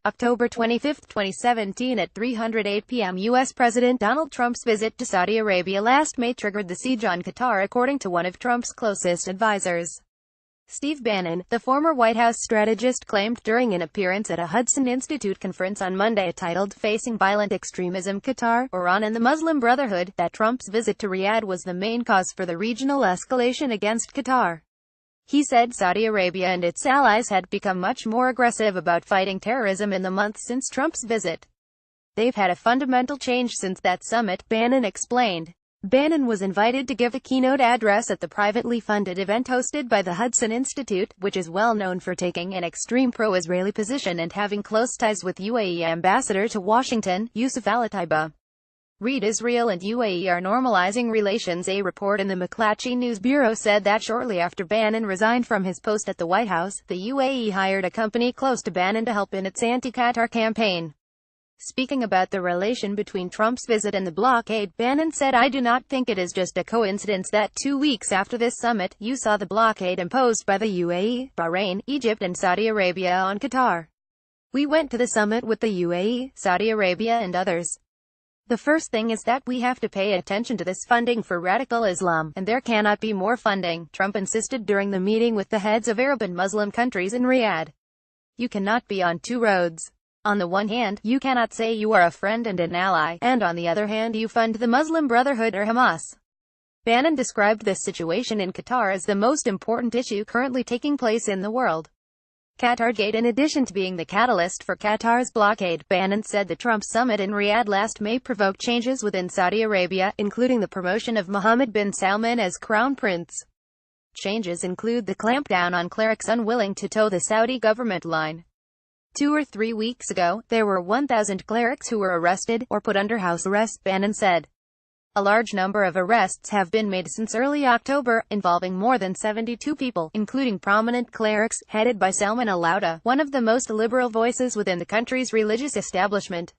October 25, 2017 at 3:08 p.m. U.S. President Donald Trump's visit to Saudi Arabia last May triggered the siege on Qatar, according to one of Trump's closest advisors. Steve Bannon, the former White House strategist, claimed during an appearance at a Hudson Institute conference on Monday titled Facing Violent Extremism: Qatar, Iran and the Muslim Brotherhood, that Trump's visit to Riyadh was the main cause for the regional escalation against Qatar. He said Saudi Arabia and its allies had become much more aggressive about fighting terrorism in the months since Trump's visit. They've had a fundamental change since that summit, Bannon explained. Bannon was invited to give a keynote address at the privately funded event hosted by the Hudson Institute, which is well known for taking an extreme pro-Israeli position and having close ties with UAE Ambassador to Washington, Yusuf Al-Attaiba. Read: Israel and UAE are normalizing relations. A report in the McClatchy News Bureau said that shortly after Bannon resigned from his post at the White House, the UAE hired a company close to Bannon to help in its anti-Qatar campaign. Speaking about the relation between Trump's visit and the blockade, Bannon said, "I do not think it is just a coincidence that 2 weeks after this summit, you saw the blockade imposed by the UAE, Bahrain, Egypt and Saudi Arabia on Qatar. We went to the summit with the UAE, Saudi Arabia and others. The first thing is that we have to pay attention to this funding for radical Islam, and there cannot be more funding," Trump insisted during the meeting with the heads of Arab and Muslim countries in Riyadh. "You cannot be on two roads. On the one hand, you cannot say you are a friend and an ally, and on the other hand you fund the Muslim Brotherhood or Hamas." Bannon described this situation in Qatar as the most important issue currently taking place in the world. Qatargate. In addition to being the catalyst for Qatar's blockade, Bannon said the Trump summit in Riyadh last May provoked changes within Saudi Arabia, including the promotion of Mohammed bin Salman as crown prince. Changes include the clampdown on clerics unwilling to toe the Saudi government line. 2 or 3 weeks ago, there were 1,000 clerics who were arrested, or put under house arrest, Bannon said. A large number of arrests have been made since early October, involving more than 72 people, including prominent clerics, headed by Salman al-Auda, one of the most liberal voices within the country's religious establishment.